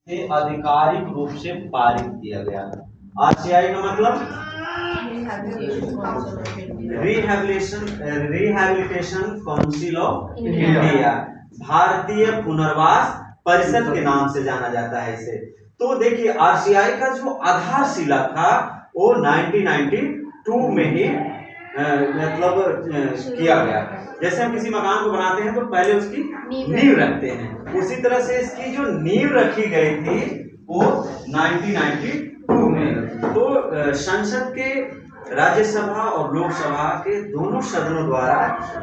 से आधिकारिक रूप से पारित किया गया। आरसीआई का मतलब रिहैबिलिटेशन काउंसिल ऑफ इंडिया, भारतीय पुनर्वास परिषद के नाम से जाना जाता है इसे। तो देखिए आरसीआई का जो आधारशिला था वो 1992 में ही किया गया। जैसे हम किसी मकान को बनाते हैं तो पहले उसकी नींव रखते हैं, उसी तरह से इसकी जो नींव रखी गई थी वो 1992 में। तो संसद के राज्यसभा और लोकसभा के दोनों सदनों द्वारा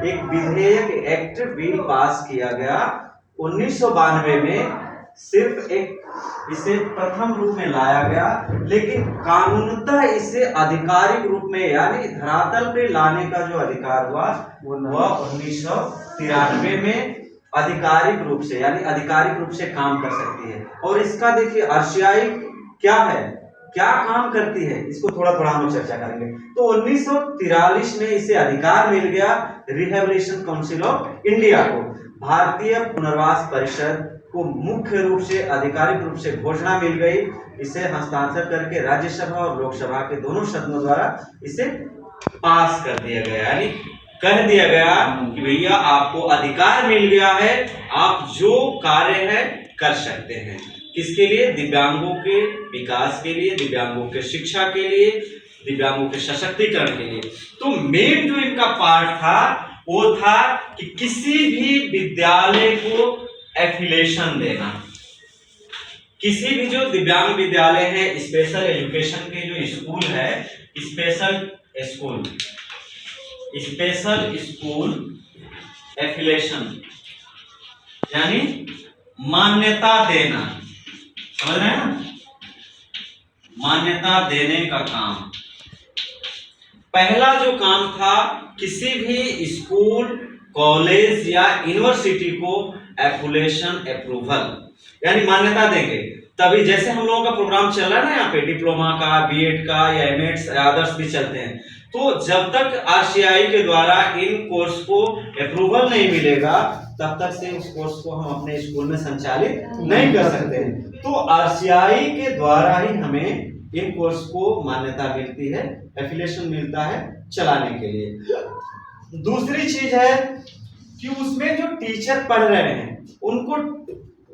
एक विधेयक एक्ट बिल पास किया गया 1992 में। सिर्फ एक इसे प्रथम रूप में लाया गया, लेकिन कानूनतः इसे आधिकारिक रूप में यानी धरातल पे लाने का जो अधिकार हुआ वह 1993 में आधिकारिक रूप से यानी आधिकारिक रूप से काम कर सकती है। और इसका देखिए आरसीआई क्या है, क्या काम करती है, इसको थोड़ा थोड़ा हम चर्चा करेंगे। तो 1943 में इसे अधिकार मिल गया रिहैबिलिटेशन काउंसिल ऑफ इंडिया को, भारतीय पुनर्वास परिषद को मुख्य रूप से आधिकारिक रूप से घोषणा मिल गई। इसे हस्ताक्षर करके राज्यसभा और लोकसभा के दोनों सदनों द्वारा इसे पास कर दिया गया, यानी कह दिया गया कि भैया आपको अधिकार मिल गया है, आप जो कार्य है कर सकते हैं। किसके लिए? दिव्यांगों के विकास के लिए, दिव्यांगों के शिक्षा के लिए, दिव्यांगों के सशक्तिकरण के लिए। तो मेन जो इनका पार्ट था वो था कि किसी भी विद्यालय को एफिलिएशन देना। किसी भी जो दिव्यांग विद्यालय है, स्पेशल एजुकेशन के जो स्कूल है, स्पेशल स्कूल एफिलिएशन यानी मान्यता देना, समझ रहे हैं ना? मान्यता देने का काम। पहला जो काम था किसी भी स्कूल, कॉलेज या यूनिवर्सिटी को एफिलिएशन अप्रूवल यानी मान्यता देंगे तभी। जैसे हम लोगों का प्रोग्राम चल रहा है ना यहाँ पे, डिप्लोमा का, बीएड का या एमएड अदर्स भी चलते हैं, तो जब तक आरसीआई के द्वारा इन कोर्स को अप्रूवल नहीं मिलेगा तब तक से उस कोर्स को हम अपने स्कूल में संचालित नहीं कर सकते हैं। तो आरसीआई के द्वारा ही हमें इन कोर्स को मान्यता मिलती है, एफिलिएशन मिलता है चलाने के लिए। दूसरी चीज है कि उसमें जो टीचर पढ़ रहे हैं उनको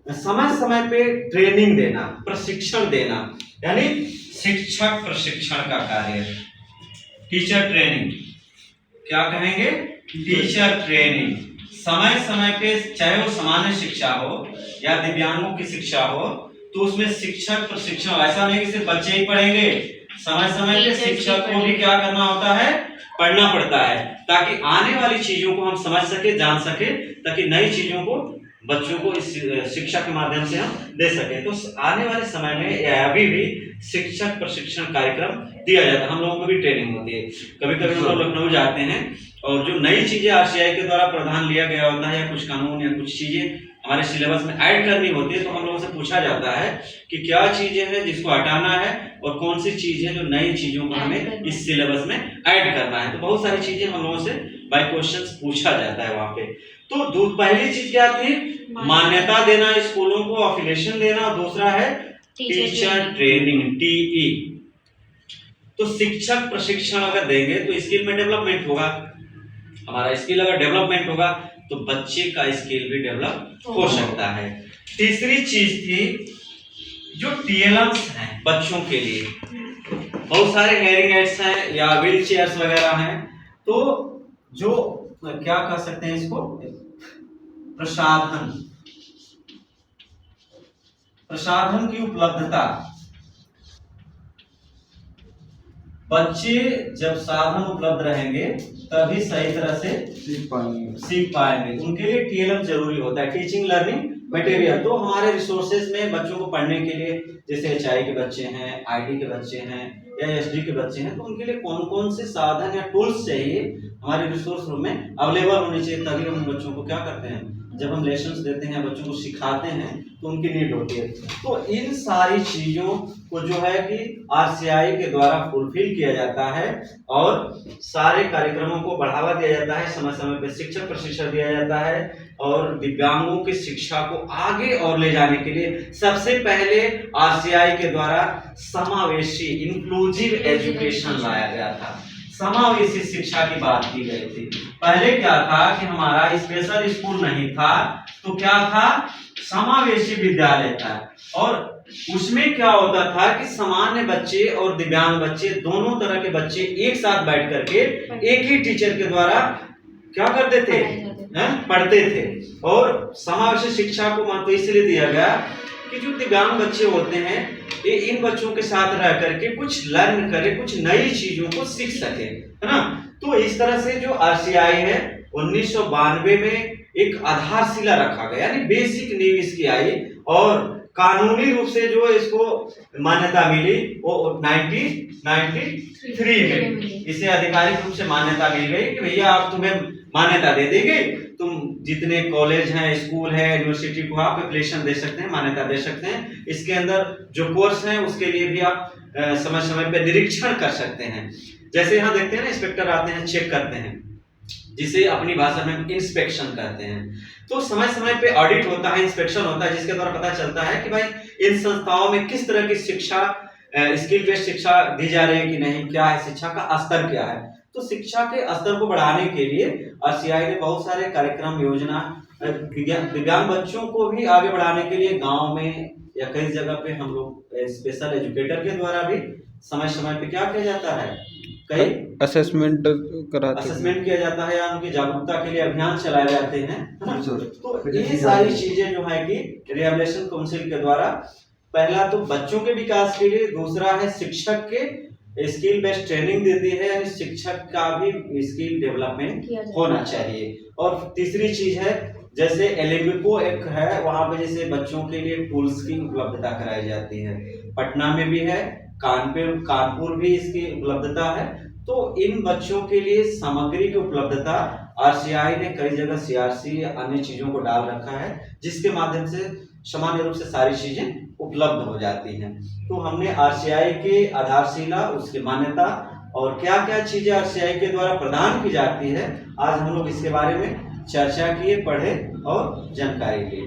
समय समय पे ट्रेनिंग देना, प्रशिक्षण देना, यानी शिक्षक प्रशिक्षण का कार्य, टीचर ट्रेनिंग। क्या कहेंगे? Teacher training. समय समय पे, चाहे वो सामान्य शिक्षा हो या दिव्यांगों की शिक्षा हो, तो उसमें शिक्षक प्रशिक्षण। ऐसा नहीं कि सिर्फ बच्चे ही पढ़ेंगे, समय समय पे शिक्षक को भी क्या करना होता है, पढ़ना पड़ता है, ताकि आने वाली चीजों को हम समझ सके, जान सके, ताकि नई चीजों को बच्चों को इस शिक्षा के माध्यम से हम दे सके। तो आने वाले समय में अभी भी शिक्षक प्रशिक्षण कार्यक्रम दिया जाता है, हम लोगों को भी ट्रेनिंग होती है। कभी कभी हम लोग लखनऊ जाते हैं और जो नई चीजें आरसीआई के द्वारा प्रावधान लिया गया होता है या कुछ कानून या कुछ चीजें हमारे सिलेबस में ऐड करनी होती है, तो हम लोगों से पूछा जाता है कि क्या चीजें हैं जिसको हटाना है और कौन सी चीज है जो नई चीजों को हमें इस सिलेबस में ऐड करना है। तो बहुत सारी चीजें हम लोगों से बाय क्वेश्चंस पूछा जाता है वहां पे। तो पहली चीज क्या थी? मान्यता देना, स्कूलों को एफिलिएशन देना। दूसरा है टीचर ट्रेनिंग, टीई। तो शिक्षक प्रशिक्षण अगर देंगे तो स्किल में डेवलपमेंट होगा, हमारा स्किल अगर डेवलपमेंट होगा तो बच्चे का स्किल भी डेवलप हो सकता है। तीसरी चीज थी जो टीएलएम्स हैं बच्चों के लिए, बहुत सारे हेयरिंग एड्स हैं या व्हील चेयर्स वगैरह हैं, तो जो क्या कह सकते हैं इसको, प्रसाधन की उपलब्धता। बच्चे जब साधन उपलब्ध रहेंगे तभी सही तरह से सीख पाएंगे। उनके लिए टीएलएम जरूरी होता है, टीचिंग लर्निंग मटेरियल। तो हमारे रिसोर्सेज में बच्चों को पढ़ने के लिए, जैसे एचआई के बच्चे हैं, आईटी के बच्चे हैं या एसडी के बच्चे हैं, तो उनके लिए कौन कौन से साधन या टूल्स चाहिए हमारे रिसोर्स रूम में अवेलेबल होने चाहिए, तभी हम बच्चों को क्या करते हैं, जब हम लेसन्स देते हैं, बच्चों को सिखाते हैं तो उनकी नीड होती है। तो इन सारी चीजों को जो है कि आरसीआई के द्वारा फुलफिल किया जाता है और सारे कार्यक्रमों को बढ़ावा दिया जाता है, समय समय पे शिक्षक प्रशिक्षण दिया जाता है, और दिव्यांगों की शिक्षा को आगे और ले जाने के लिए सबसे पहले आरसीआई के द्वारा समावेशी इंक्लूसिव एजुकेशन लाया गया था। समावेशी शिक्षा की बात की गई थी। पहले क्या था कि हमारा स्पेशल स्कूल नहीं था, तो क्या था, समावेशी विद्यालय था। और उसमें क्या होता था कि सामान्य बच्चे और दिव्यांग बच्चे दोनों तरह के बच्चे एक साथ बैठ करके एक ही टीचर के द्वारा क्या करते थे, पढ़ते थे। और समावेशी शिक्षा को महत्व इसलिए दिया गया कि जो दिव्यांग बच्चे होते हैं ये इन बच्चों के साथ रह करके कुछ लर्न करें, कुछ नई चीजों को सीख सके, है ना। तो इस तरह से जो आरसीआई है 1992 में एक आधारशिला रखा गया, यानी बेसिक नींव इसकी आई, और कानूनी रूप से जो इसको मान्यता मिली वो 1993 में इसे आधिकारिक रूप से मान्यता मिल गई कि भैया आप तुम्हें मान्यता दे दी गई, तुम जितने कॉलेज हैं, स्कूल है, यूनिवर्सिटी को आप एप्लीकेशन दे सकते हैं, मान्यता दे सकते हैं। इसके अंदर जो कोर्स हैं उसके लिए भी आप समय समय पे निरीक्षण कर सकते हैं। जैसे यहाँ देखते हैं ना, इंस्पेक्टर आते हैं, चेक करते हैं, जिसे अपनी भाषा में इंस्पेक्शन कहते हैं। तो समय समय पे ऑडिट होता है, इंस्पेक्शन होता है, जिसके द्वारा पता चलता है कि भाई इन संस्थाओं में किस तरह की शिक्षा, स्किल बेस्ड शिक्षा दी जा रही है कि नहीं, क्या है, शिक्षा का स्तर क्या है। तो शिक्षा के स्तर को बढ़ाने के लिए आरसीआई ने बहुत सारे कार्यक्रम, योजना, दिव्यांग बच्चों को भी आगे बढ़ाने के लिए गांव में या कई जगह पे हम लोग स्पेशल एजुकेटर के द्वारा भी समय समय पे क्या किया जाता है, कई असेसमेंट किया जाता है या उनकी जागरूकता के लिए अभियान चलाए जाते हैं, है ना। तो ये सारी चीजें जो है कि रिहैबिलिटेशन काउंसिल के द्वारा, पहला तो बच्चों के विकास के लिए, दूसरा है शिक्षक के स्किल बेस्ड ट्रेनिंग देती है, यानी शिक्षक का भी स्किल डेवलपमेंट होना चाहिए। और तीसरी चीज है, जैसे एलिम्को एक है, वहां पे जैसे बच्चों के लिए टूल्स की उपलब्धता कराई जाती है, पटना में भी है, कानपुर भी इसकी उपलब्धता है। तो इन बच्चों के लिए सामग्री की उपलब्धता आरसीआई ने कई जगह सीआरसी या अन्य चीजों को डाल रखा है, जिसके माध्यम से सामान्य रूप से सारी चीजें उपलब्ध हो जाती हैं। तो हमने आरसीआई के आधारशिला, उसकी मान्यता और क्या क्या चीजें आरसीआई के द्वारा प्रदान की जाती है, आज हम लोग इसके बारे में चर्चा किए, पढ़े और जानकारी ली।